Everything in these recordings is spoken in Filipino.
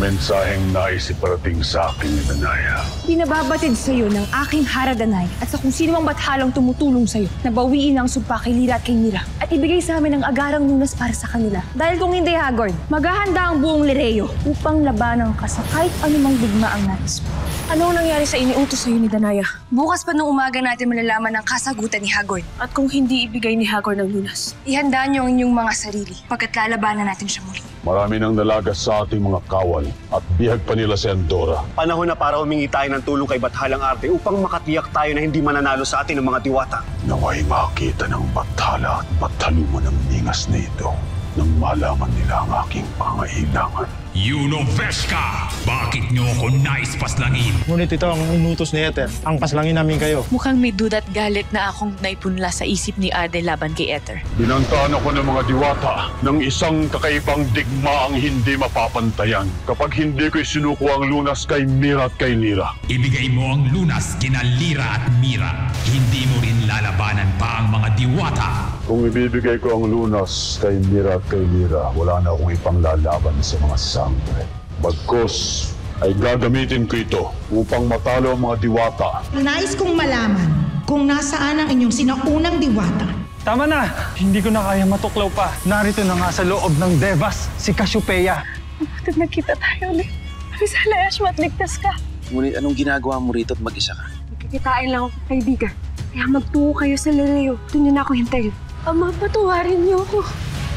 mensaheng nais iparating sa akin ni Danaya. Binababatid sa iyo ng aking Haradanay at sa kung sino mang bathalang tumutulong sa iyo na bawiin ang sumpa kay Lyra at kay Mira at ibigay sa amin ang agarang lunas para sa kanila. Dahil kung hindi, Hagorn, maghahanda ang buong Lireo upang labanan ka sa kahit anumang digma ang nais mo. Ano ang nangyari sa iniutos sa iyo ni Danaya? Bukas pa nung umaga natin malalaman ang kasagutan ni Hagorn. At kung hindi ibigay ni Hagorn ang lunas, ihanda niyo ang inyong mga sarili pagkat lalabanan natin siya muli. Marami nang nalagas sa ating mga kawal at bihag pa nila si Andorra. Panahon na para humingi tayo ng tulong kay Bathalang Arte upang makatiyak tayo na hindi mananalo sa atin ng mga diwata. Naway makita ng Bathala at Bathaluman ang ningas na ito nang malaman nila ang aking pangailangan. Yunoveska! Bakit nyo ako nais paslangin? Ngunit ito ang inutos ni Ether. Ang paslangin namin kayo. Mukhang may duda't galit na akong naipunla sa isip ni Arde laban kay Ether. Binantaan ako ng mga diwata ng isang kakaibang digma ang hindi mapapantayan kapag hindi ko isinuko ang lunas kay Mira at kay Lyra. Ibigay mo ang lunas kina Lyra at Mira. Hindi mo rin lalabanan pa ang mga diwata. Kung ibibigay ko ang lunas kay Mira at kay Lyra, wala na akong ipanglalaban sa mga sangre. Bagkus ay gagamitin ko ito upang matalo ang mga diwata. Nais kong malaman kung nasaan ang inyong sinaunang diwata. Tama na! Hindi ko na kaya matuklaw pa. Narito na nga sa loob ng Devas, si Cassiopeia. Bakit nagkita tayo ulit? Rizal, Ashma, at ligtas ka. Ngunit anong ginagawa mo rito at mag-isa ka? Magkikitain lang ako, kaibigan. Kaya magtungo kayo sa Lireo. Doon niyo na ako hintayin. Ama, patawarin niyo ako.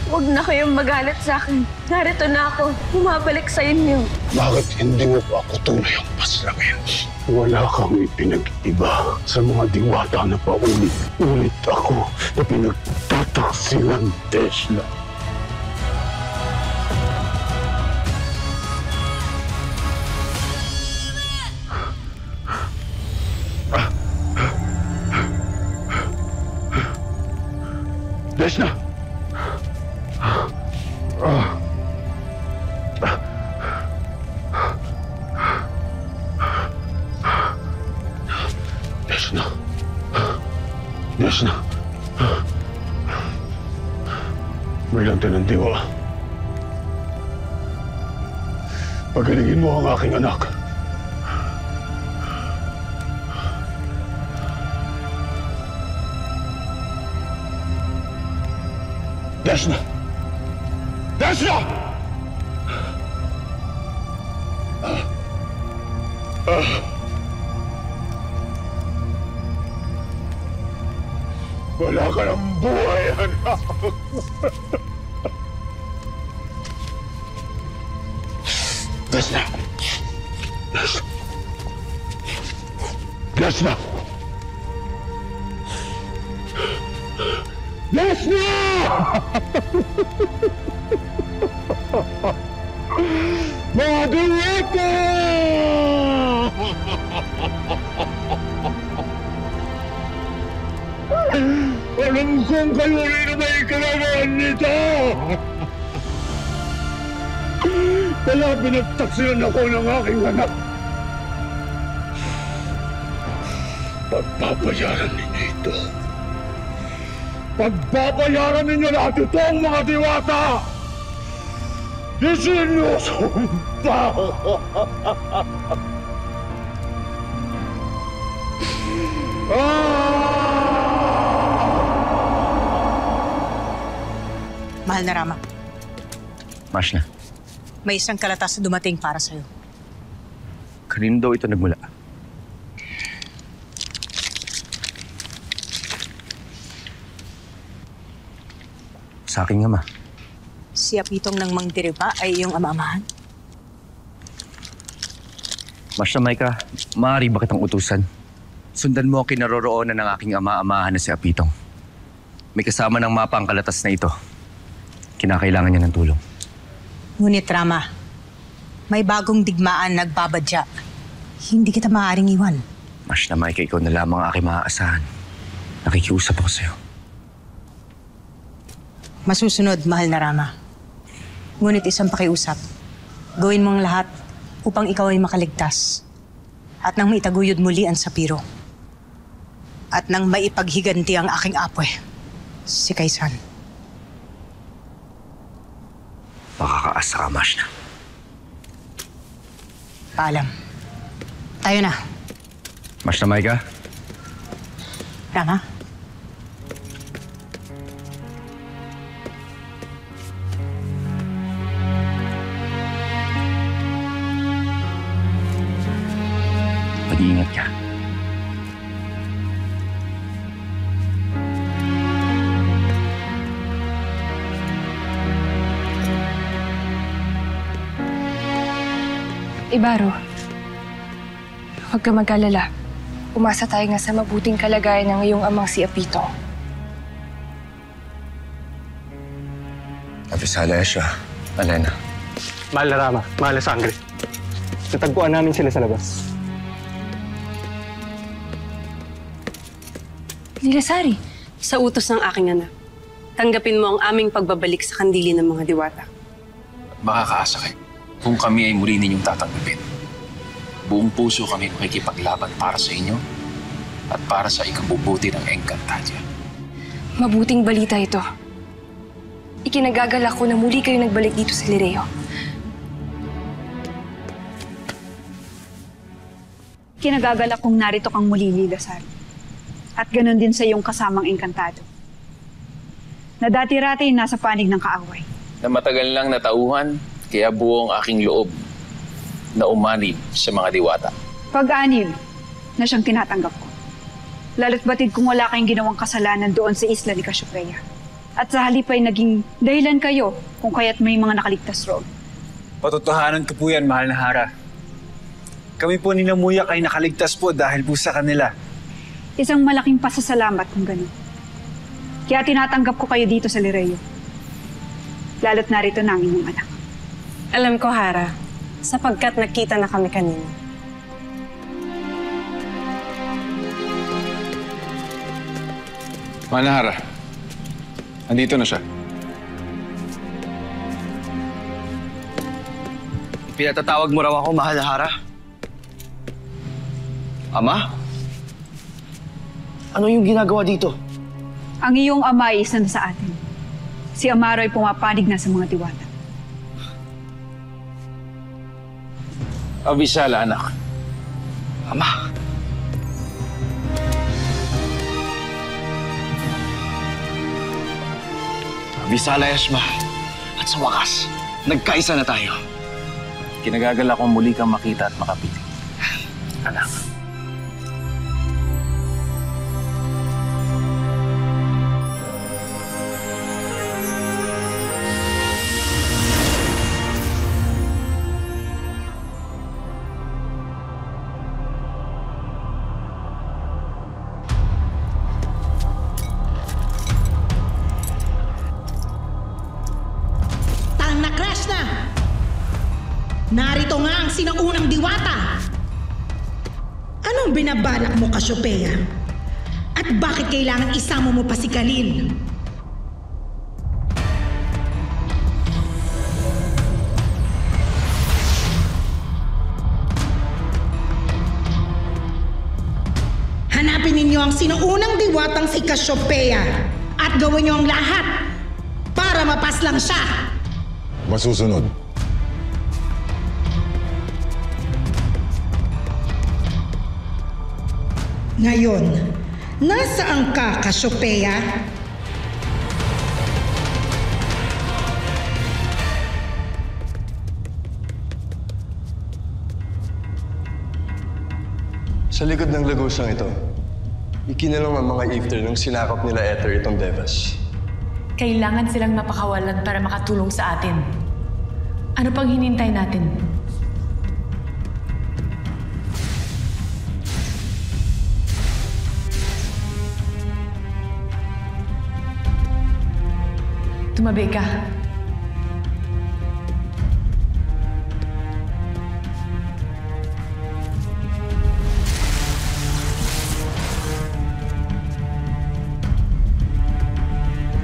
Huwag na kayong magalit sa akin. Narito na ako. Bumabalik sa inyo. Bakit hindi mo pa ako tunay ang paslangin? Wala kang ipinag-iba sa mga diwata na paulit-ulit ako na pinagtataksilan, Deshna. Deshna! Deshna! Deshna! Brilante ng diwa. Pagalingin mo ang aking anak. Deshna! Deshna! Wala ka ng buhay, anak! Deshna! Deshna! Deshna! Deshna! Mga diwata! Alam kong kayo rin na may kalaman nito! Kaya pinagtaksilan ako ng aking anak. Pagpapayaran ninyo ito. Pagpapayaran ninyo lahat itong mga diwata! Isinusumpa! Mahal na Rama, Mashna, may isang kalatas na dumating para sa'yo. kanino daw ito nagmula? Sa aking ama. Si Apitong ng Mangdiripa ay iyong ama-amahan. Mashna Maika, maaari ba kitang utusan? Sundan mo ang kinaroroonan ng aking ama-amahan na si Apitong. May kasama ng mapa ang kalatas na ito. Kinakailangan niya ng tulong. Ngunit Rama, may bagong digmaan nagbabadya. Hindi kita maaaring iwan. Mashna Maika, ikaw na lamang ang aking maaasahan. Nakikiusap ako sa'yo. Masusunod, mahal na Rama. Ngunit isang pakiusap. Gawin mo ang lahat upang ikaw ay makaligtas. At nang maitaguyod muli ang Sapiro. At nang maipaghiganti ang aking apwe, si Kaysan. Makakaasa ka, Mashna. Paalam. Tayo na. Mas na ka? Rama? Mag-iingat ka. Ibaro, huwag ka mag-alala. Umasa tayo nga sa mabuting kalagayan ng iyong amang si Apito. Abisala siya. Alena. Mahal na Rama, mahal na Sangre. Natagpuan namin sila sa labas. Lilasari, Sa utos ng aking anak, tanggapin mo ang aming pagbabalik sa kandili ng mga diwata. Makakaasa kayo kung kami ay muli ninyong tatanggapin. Buong puso kami makikipaglaban para sa inyo at para sa ikabubuti ng Encantadia. mabuting balita ito. Ikinagagalak ko na muli kayo nagbalik dito sa Lireo. Kinagagalak kong narito kang muli, Lilasari. At ganon din sa iyong kasamang Encantado. Na dati-rati nasa panig ng kaaway. Na matagal lang natauhan, kaya buong aking loob na umanib sa mga diwata. Pag-anib na siyang tinatanggap ko. Lalo't batid kung wala kayong ginawang kasalanan doon sa isla ni Cassiopeia. At sa halip ay naging dahilan kayo kung kaya't may mga nakaligtas roon. Patotohanan ko po yan, mahal na Hara. Kami po ni Namuyak ay nakaligtas po dahil po sa kanila. Isang malaking pasasalamat kung ganun. Kaya tinatanggap ko kayo dito sa Lireo. Lalo't narito na ang inyong anak. Alam ko, Hara, sapagkat nakita na kami kanina. Mahal na Hara, andito na siya. Pinatatawag mo raw ako, mahal na Hara? Ama? Ano yung ginagawa dito? Ang iyong ama ay isa na sa atin. Si Amaro ay pumapanig na sa mga diwata. Abisala, anak. Ama? Abisala, Yashma. At sa wakas, nagkaisa na tayo. Kinagagalak kong muli kang makita at makapiling. Anak. Na-crash na! Narito nga ang sinaunang diwata! Anong binabalak mo, Cassiopeia? At bakit kailangan isama mo pa si Khalil? Hanapin ninyo ang sinaunang diwatang si Cassiopeia at gawin niyo ang lahat para mapaslang siya! Masusunod. Ngayon, nasaan ka, Cassiopeia? Sa likod ng lagusang ito, ikinalong ang mga Ifter nung sinakop nila Ether itong Devas. Kailangan silang mapakawalan para makatulong sa atin. Ano pang hinintay natin? Tumabi ka.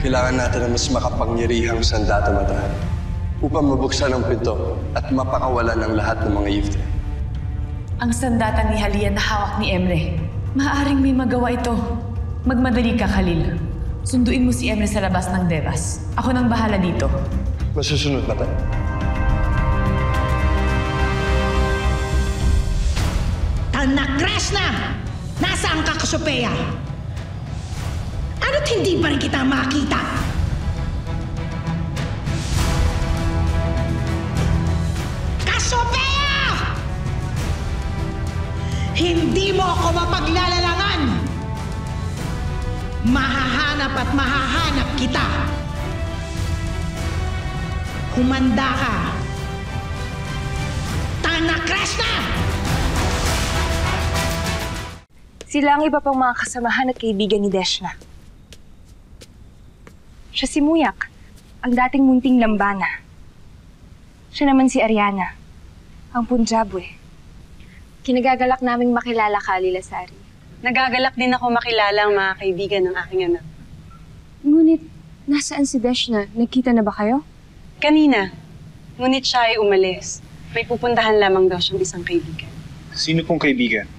Kailangan natin ng mas makapangyarihang sandata mata upang mabuksan ang pinto at mapakawalan ang lahat ng mga Ifter. Ang sandata ni Halia na hawak ni Emre. Maaaring may magawa ito. Magmadali ka, Khalil. Sunduin mo si Emre sa labas ng Devas. Ako nang bahala dito. Masusunod mata. Tanakres na! Nasaan ka, Cassiopeia? Ano't hindi pa rin kita makita? Cassiopeia! Hindi mo ako mapaglalalangan! Mahahanap at mahahanap kita! Humanda ka! Tanakres na! Sila ang iba pang mga kasamahan at kaibigan ni Deshna. Siya si Muyak, ang dating munting lambana. Siya naman si Ariana, ang Punjabwe. Kinagagalak naming makilala ka, Lilasari. Nagagalak din ako makilala ang mga kaibigan ng aking anak. Ngunit, nasaan si Deshna? Nagkita na ba kayo? Kanina, ngunit siya ay umalis. May pupuntahan lamang daw siyang isang kaibigan. Sino pong kaibigan?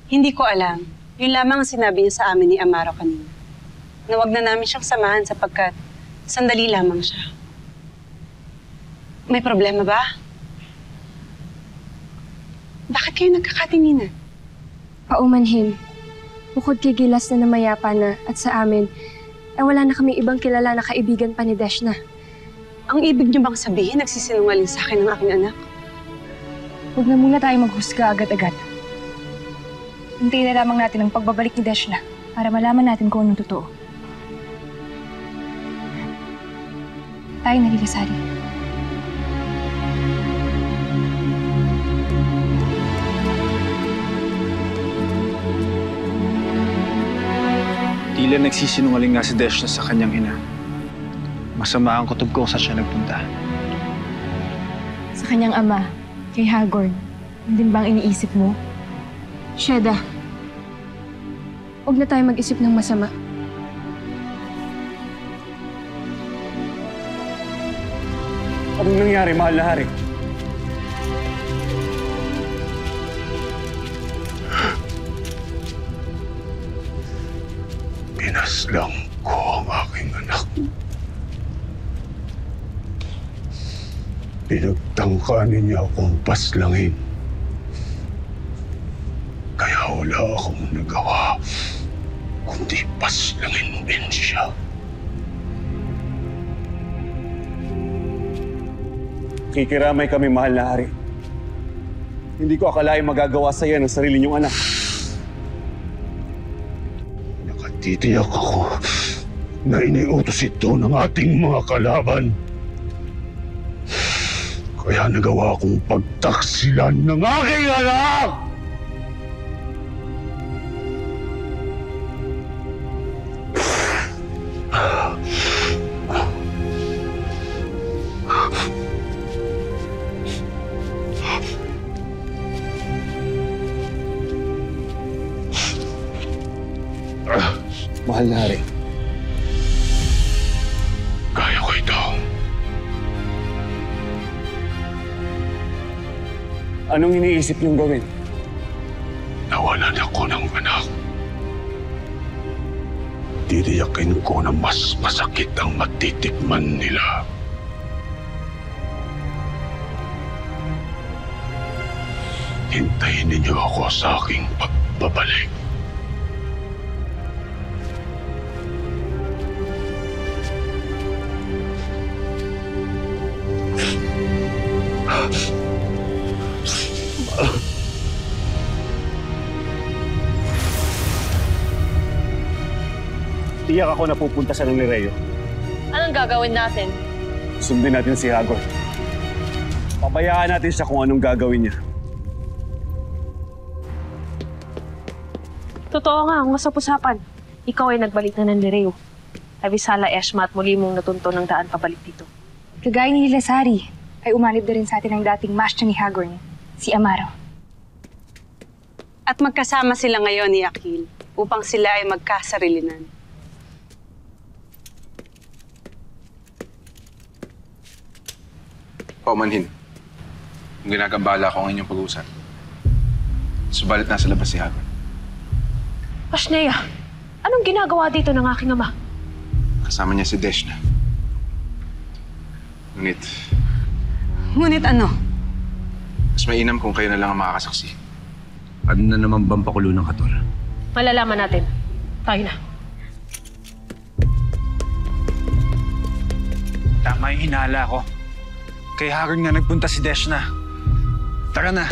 Hindi ko alam. Yun lamang ang sinabi niya sa amin ni Amaro kanina. Na wag na namin siyang samahan sapagkat sandali lamang siya. May problema ba? Bakit kayo nagkakatinginan? Paumanhin. Bukod kay Gilas na namayapa na at sa amin, ay wala na kami ibang kilala na kaibigan pa ni Deshna. Ang ibig niyo bang sabihin nagsisinungaling sa akin ng aking anak? Huwag na muna tayo maghusga agad-agad. Hintayin na lamang natin ang pagbabalik ni Deshna para malaman natin kung anong totoo. Tayo na, Lilasari. Tila nagsisinungaling nga si Deshna sa kanyang ina. Masama ang kutob ko kung saan siya nagpunta. Sa kanyang ama, kay Hagorn, hindi bang iniisip mo? Sheda, huwag na tayo mag-isip ng masama. Anong nangyari, mahal na hari? Pinaslang ko ang aking anak. Pinagtangkaan niya akong paslangin. Kaya wala akong nagawa, kundi paslangin din siya. Kikiramay kami, mahal na hari. Hindi ko akalaing magagawa sa iyo ng sarili niyong anak. Nakatitiyak ako na iniutos ito ng ating mga kalaban. Kaya nagawa akong pagtaksilan ng aking anak! Mahal na hari. Kaya ko ito. Anong iniisip niyong gawin? Nawalan ako ng anak. Titiyakin ko na mas masakit ang matitikman nila. Hintayin ninyo ako sa aking pagbabalik. Tiyak ako na pupunta sa ni Reo. Anong gagawin natin? Sundin natin si Hagorn. Pabayaan natin siya kung anong gagawin niya. Totoo nga, ang masapusapan. Ikaw ay nagbalik na ng Nereo. Abisala, Eshma at muli mong natunto ng daan pabalik dito. Kagaya ni Lilasari, ay umalib na rin sa atin ang dating master ni Hagorn, si Amaro. At magkasama sila ngayon ni Akil upang sila ay magkasarilinan. Paumanhin. Kung ginagambala ko ang inyong pag-uusap. Subalit nasa labas si Hagorn. Ashnea, anong ginagawa dito ng aking ama? Kasama niya si Deshna. Ngunit ano? Mas mainam kung kayo na lang ang makakasaksi. Ano na naman bang pakulo ng Hator? Malalaman natin. Tayo na. Tama yung hinala ko. Kay Harold nga nagpunta si Deshna. Tara na.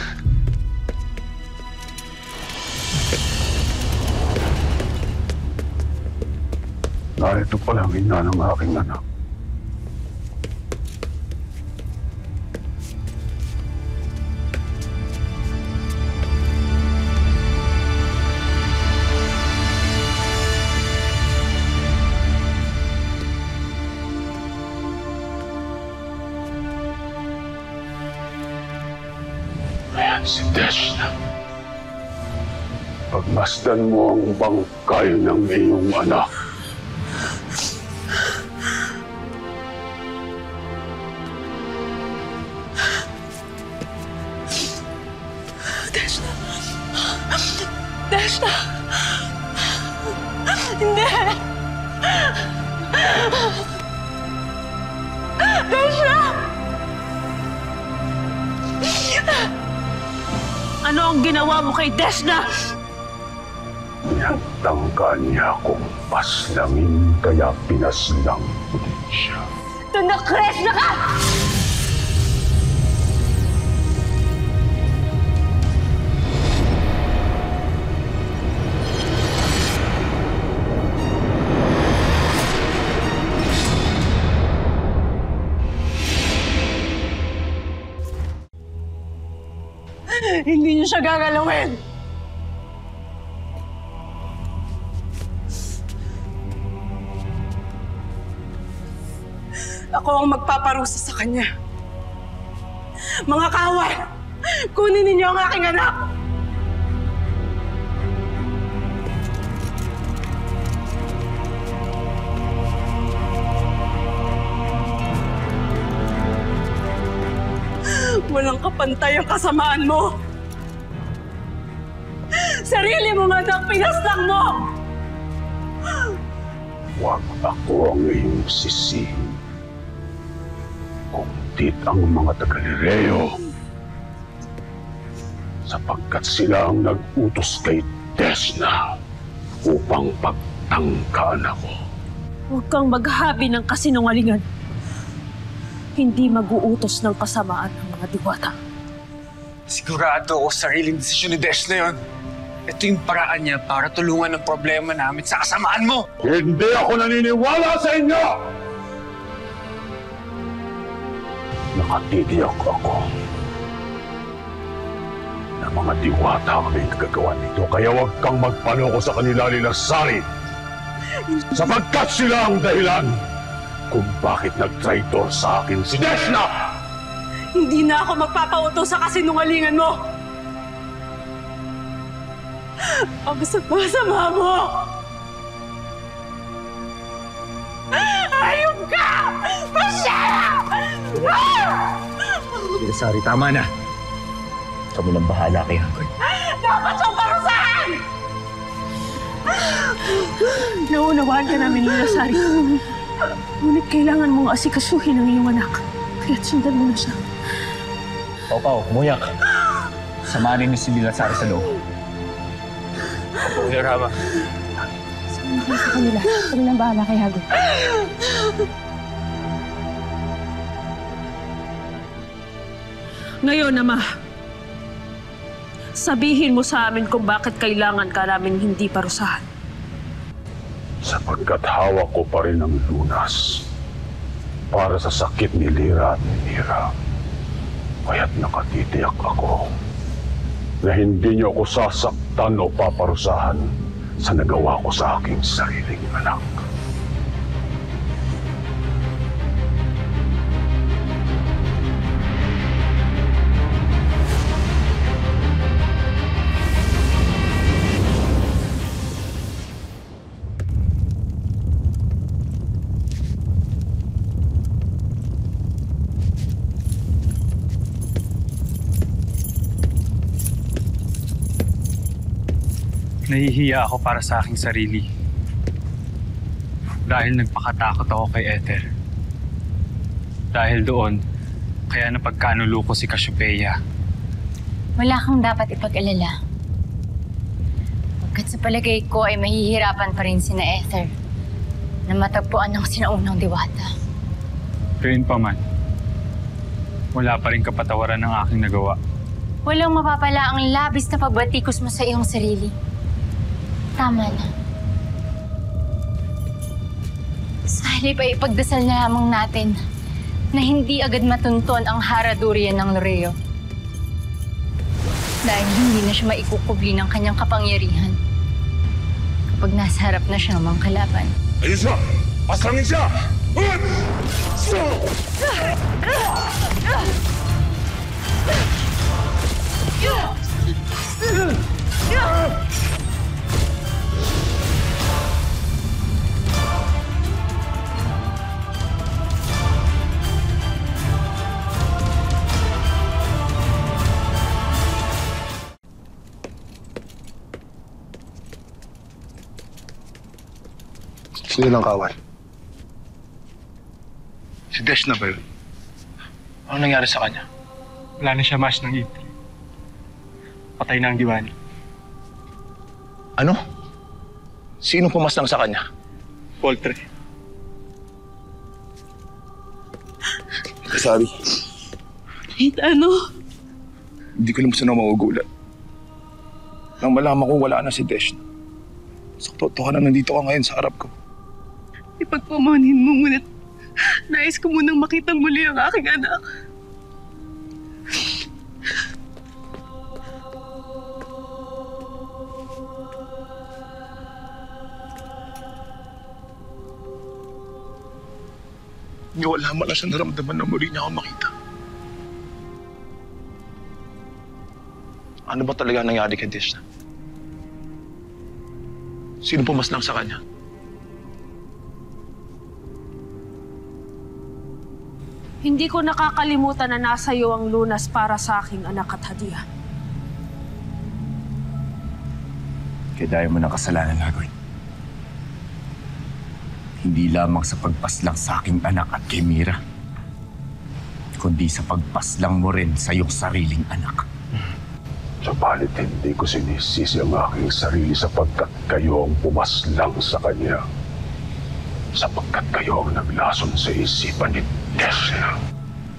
Narito pala ang ina ng aking anak. Ayan si Deshna. Pagmasdan mo ang bangkay ng iyong anak. Deshna! Deshna! Hindi! Deshna! Ano ang ginawa mo kay Deshna? Pinagtangka niya akong paslangin, kaya pinaslang ko din siya. Tunakres na ka! Hindi niyo siya gagalawin! Ako ang magpaparusa sa kanya. Mga kawan, kunin ninyo ang aking anak! Walang kapantay ang kasamaan mo! Sarili mo nga ang pinaslang mo! Huwag ako ang iyong sisihin. Kundit ang mga taga-Lireo. Sapagkat sila ang nag-utos kay Deshna upang pagtangkaan ako. Huwag kang maghabi ng kasinungalingan. Hindi mag-uutos ng kasamaan ng mga diwata. Sigurado ako sariling desisyon ni Deshna yun. Ito yung paraan niya para tulungan ang problema namin sa kasamaan mo! Hindi ako naniniwala sa inyo! Nakatitiyak ako na mga diwata kami nagagawa nito, kaya huwag kang magpaloko sa kanila ni Sari. Sapagkat sila ang dahilan kung bakit nag-traitor sa akin si Deshna! Hindi na ako magpapautos sa kasinungalingan mo! Ang sama-sama mo! Ayun ka! Pasyala! Sari, tama na. Kami nang bahala kay Harold. Dapat siyang parusahan! Naunawaan ka namin, Sari. Ngunit kailangan mong asikasuhin ang iyong anak. Kaya't sundan mo na siya. Pau, Muyak. Samanin niyo si Sari sa loob. Kuya Rama. Samahan kayo sa kanila. Kami nang bahala kay Harold. Ngayon, Ama, sabihin mo sa amin kung bakit kailangan ka namin hindi parusahan. Sapagkat hawak ko pa rin ang lunas para sa sakit ni Lira at ni Mira. Kaya't nakatitiyak ako na hindi niyo ako sasaktan o paparusahan sa nagawa ko sa aking sariling anak. Nahihiya ako para sa aking sarili. Dahil nagpakatakot ako kay Ether. Dahil doon, kaya napagkanulo ko si Cassiopeia. Wala kang dapat ipag-alala. At sa palagay ko ay mahihirapan pa rin sina Ether na matagpuan ng sinaunang diwata. Gayun pa man, wala pa rin kapatawaran ng aking nagawa. Walang mapapala ang labis na pagbatikos mo sa iyong sarili. Tama na. Sa halip ay ipagdasal na lamang natin na hindi agad matunton ang haradurian ng Loreo. Dahil hindi na siya maikukubli ng kanyang kapangyarihan kapag nasa harap na siya ng mga kalaban. Ayun siya! Paslangin siya! Sino ng kawan? Si Desh na ba yun? Ano nangyari sa kanya? Wala na siya mas ng Yves. Patay na ang diwani. Ano? Sino pumaslang sa kanya? Poltre. Sabi. Ano? Hindi ko alam saan ako magugulat. Nang malaman ko wala na si Desh. Sakto ka na nandito ka ngayon sa harap ko. Ipagpamanin mo, ngunit nais ko munang makitang muli ang aking anak. Hindi wala man lang siya naramdaman na muli niya ako makita. Ano ba talaga nangyari kay Desh? Sino pumaslang sa kanya? Hindi ko nakakalimutan na nasa iyo ang lunas para sa aking anak at hadiah. Kaya dahil mo ng kasalanan, Hagrid. Hindi lamang sa pagpaslang sa aking anak at kay Mira, kundi sa pagpaslang mo rin sa iyong sariling anak. Subalit hindi ko sinisisi ang aking sarili sapagkat kayo ang pumaslang sa kanya. Sapagkat kayo ang naglason sa isipan ni Tesla.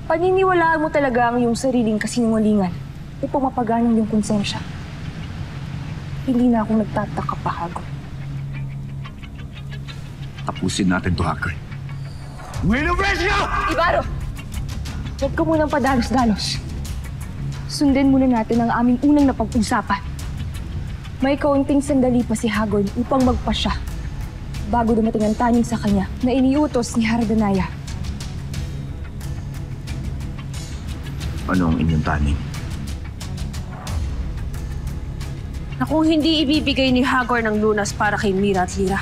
Paniniwalaan mo talaga ang iyong sariling kasinungalingan upang mapagana ang iyong konsensya. Hindi na ako nagtataka pa, Hagrid. Tapusin natin to, Hagrid. Ibaro! Huwag ka munang padalos-dalos. Sundin muna natin ang aming unang napag-usapan. May kaunting sandali pa si Hagrid upang magpasya bago dumating ang taning sa kanya na iniutos ni Haradanaya. Ano ang inyong taning? Na kung hindi ibibigay ni Hagrid ng lunas para kay Mira at Lyra,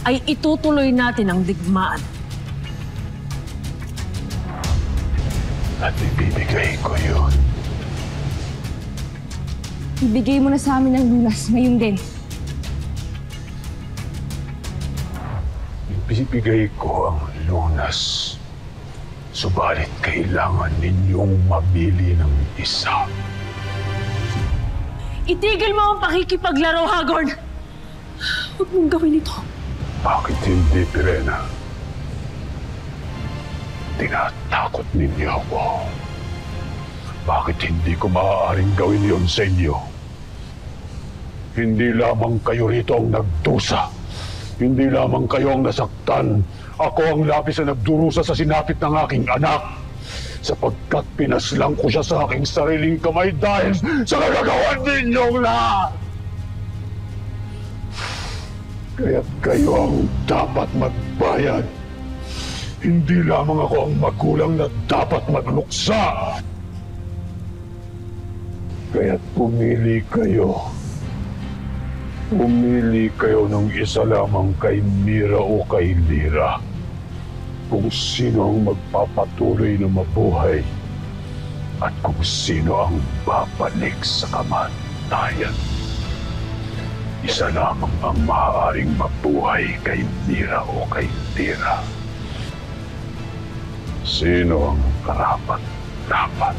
ay itutuloy natin ang digmaan. At ibibigay ko yun. Ibigay mo na sa amin ang lunas ngayon din. Ibibigay ko ang lunas. Subalit kailangan ninyong mamili ng isa. Itigil mo ang pakikipaglaro, Hagrid! Huwag mong gawin ito. Bakit hindi, Pirena? Tinatakot ninyo ako. Bakit hindi ko maaaring gawin yon sa inyo? Hindi lamang kayo rito ang nagdusa. Hindi lamang kayo ang nasaktan. Ako ang labis na nagdurusa sa sinapit ng aking anak. Sapagkat pinaslang ko siya sa aking sariling kamay dahil sa nagagawan ninyong lahat. Kaya't kayo ang dapat magbayad. Hindi lamang ako ang magulang na dapat magluksa. Kaya't pumili kayo. Pumili kayo ng isa lamang kay Mira o kay Lyra. Kung sino ang magpapatuloy na mabuhay at kung sino ang babalik sa kamatayan. Isa lamang ang maaaring mabuhay kay Mira o kay Lyra. Sino ang karapat-dapat?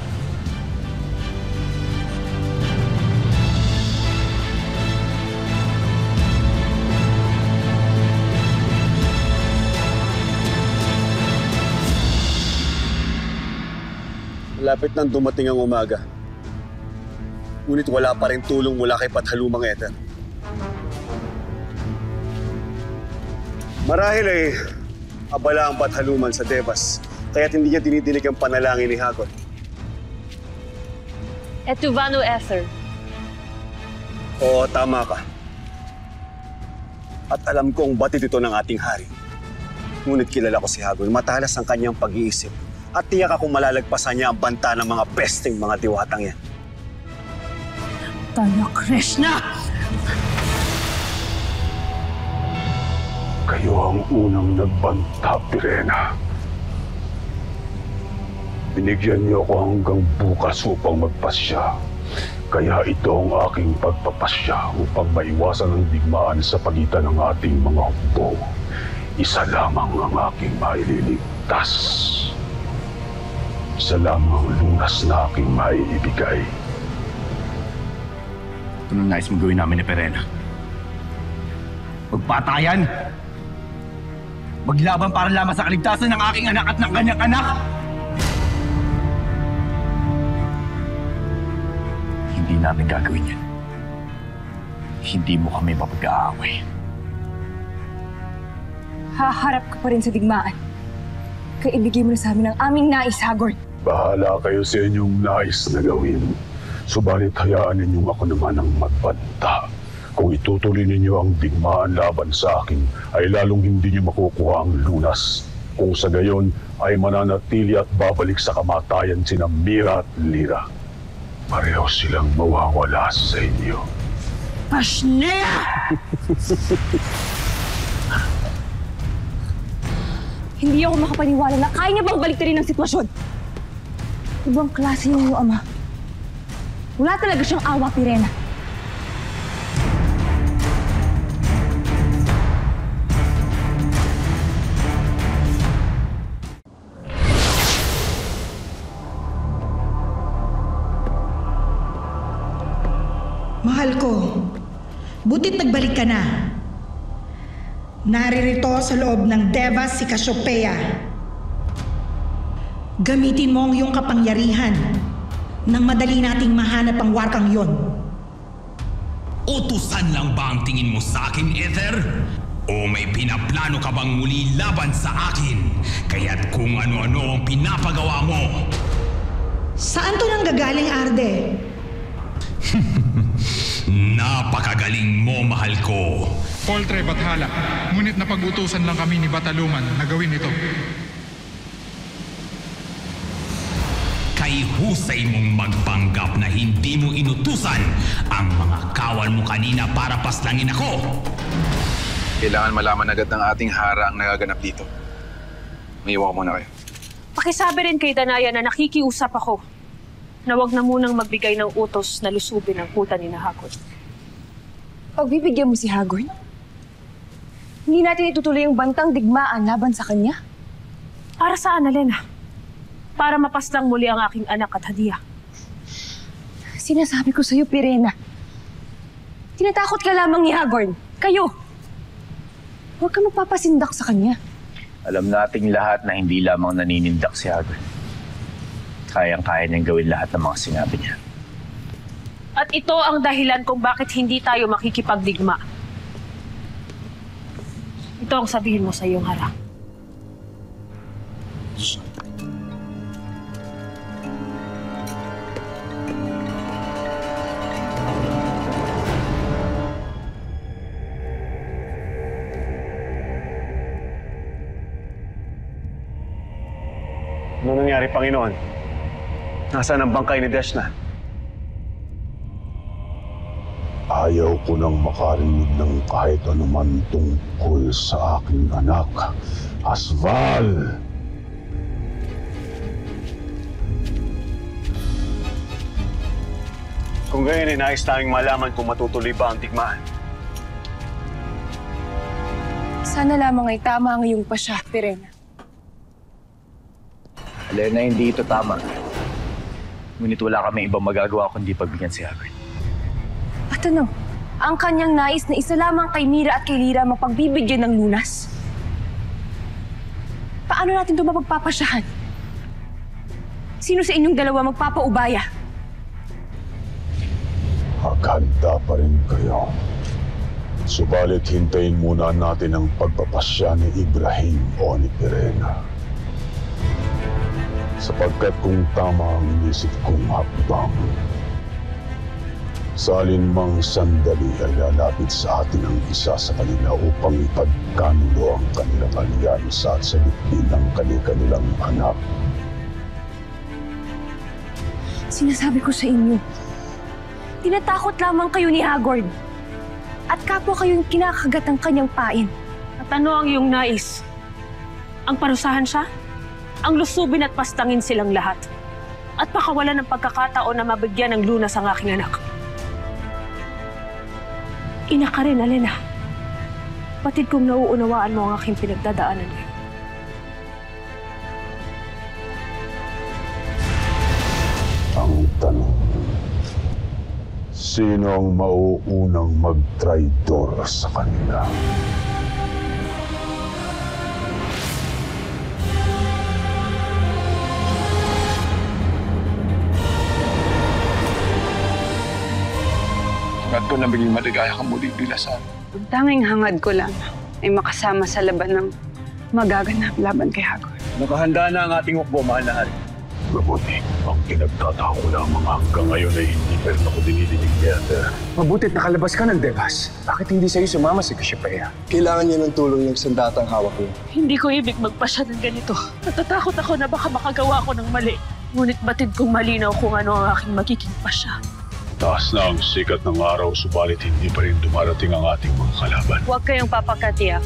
Malapit nang dumating ang umaga. Ngunit wala pa rin tulong mula kay Pathalumang Ether. Marahil ay abala ang Pathaluman sa Devas, kaya't hindi niya dinidinig ang panalangin ni Hagon. Etuvano Ether. Oo, tama ka. At alam kong batid ito ng ating hari. Ngunit kilala ko si Hagon, matalas ang kanyang pag-iisip. At tiyak akong malalagpasan niya ang banta ng mga pesting mga diwatang yan. Tayo, Krishna! Kayo ang unang nagbanta, Pirena. Binigyan niyo ako hanggang bukas upang magpasya. Kaya ito ang aking pagpapasya upang maiwasan ang digmaan sa pagitan ng ating mga hukbo. Isa lamang ang aking maililigtas. Isa lamang lunas na aking maiibigay. Ito na nais mong gawin namin ni Pirena. Magpatayan! Maglaban para lamang sa kaligtasan ng aking anak at ng kanyang anak! Hindi namin gagawin yan. Hindi mo kami mapag-aaway. Haharap ka pa rin sa digmaan. Kaya ibigay mo na sa amin ang aming nais, Hagon. Bahala kayo sa inyong nais na gawin. Subalit hayaan ninyong ako naman ang magbanta. Kung itutuloy ninyo ang digmaan laban sa akin, ay lalong hindi niyo makukuha ang lunas. Kung sa gayon, ay mananatili at babalik sa kamatayan sina Mira at Lira. Pareho silang mawawala sa inyo. Pashnea! Hindi ako makapaniwala na kaya niya bang baliktarin ang sitwasyon. Ibang klase yung ama. Wala talaga siyang awa, Pirena. Mahal ko, butit nagbalik ka na. Naririto sa loob ng Devas si Cassiopeia. Gamitin mo ang iyong kapangyarihan nang madali nating mahanap ang warkang yon. Utusan lang ba ang tingin mo sa akin, Ether? O may pinaplano ka bang muli laban sa akin? Kaya't kung ano-ano ang pinapagawa mo. Saan to nang gagaling, Arde? Napakagaling mo, mahal ko. Poltre, Bathala. Ngunit napag-utusan lang kami ni Bataluman na gawin ito. Kay husay mong magpanggap na hindi mo inutusan ang mga kawan mo kanina para paslangin ako. Kailangan malaman agad ng ating hara ang nagaganap dito. Maiwan ko muna kayo. Pakisabi rin kay Danaya na nakikiusap ako na wag na munang magbigay ng utos na lusubin ang kuta ni Hagon. Pagbibigyan mo si Hagon? Hindi natin itutuloy ang bantang digmaan laban sa kanya? Para saan, Alena? Para mapaslang muli ang aking anak at Hadia. Sinasabi ko sa'yo, Pirena. Tinatakot ka lamang ni Hagon. Kayo! Huwag ka magpapasindak sa kanya. Alam nating lahat na hindi lamang naninindak si Hagon. Kayang-kaya niyang gawin lahat ng mga sinabi niya. At ito ang dahilan kung bakit hindi tayo makikipagdigma. Ito ang sabihin mo sa iyong harap. Ano nangyari, Panginoon? Nasaan ang bangkay ni Deshna? Ayaw ko nang makarinig ng kahit anuman tungkol sa aking anak, Asval! Kung gayon ay nais naming malaman kung matutuloy ba ang digmaan. Sana lamang ay tama ang iyong pasya, Pirena. Alena, hindi ito tama. Ngunit wala kami ibang magagawa kundi pagbigyan si Hagon. At ano? Ang kanyang nais na isa lamang kay Mira at kay Lira mapagbibigyan ng lunas? Paano natin ito mapagpapasyahan? Sino sa inyong dalawa magpapaubaya? Handa pa rin kayo. Subalit hintayin muna natin ang pagpapasya ni Ibrahim o ni Pirena. Sapagkat kung tama ang inisip kong hakbang, sa alinmang sandali ay lalapit sa atin ang isa sa kanila upang ipagkanulo ang kanilang alyansa at salipin ang kanilang anak. Sinasabi ko sa inyo, tinatakot lamang kayo ni Hagord. At kapwa kayong kinakagat ang kanyang pain. At ano ang iyong nais? Ang parusahan siya? Ang lusubin at pastangin silang lahat? At pakawalan ng pagkakataon na mabigyan ng lunas ang aking anak? Ina ka rin, Alena. Batid kong nauunawaan mo ang aking pinagdadaanan ngayon. Ang tanong, sino ang mauunang mag-traidor sa kanila? Hangad ko na maging maligaya kang muli bilasan. Ang tanging hangad ko lang ay makasama sa laban ng magaganap laban kay Hagord. Nakahanda na ang ating hukbo, mahal na hari. Mabuti, ang pinagtataka ko lamang hanggang ngayon ay hindi pa rin ako dinidinig ni Ether. Mabuti't nakalabas ka ng Devas. Bakit hindi sa'yo sumama si Cassiopeia? Kailangan niya ng tulong ng sandatang hawak niya. Hindi ko ibig magpasya ng ganito. Natatakot ako na baka makagawa ko ng mali. Ngunit batid kong malinaw kung ano ang aking magiging pasya. Taas na ang sikat ng araw, subalit hindi pa rin dumarating ang ating mga kalaban. Huwag kayong papakatiyak.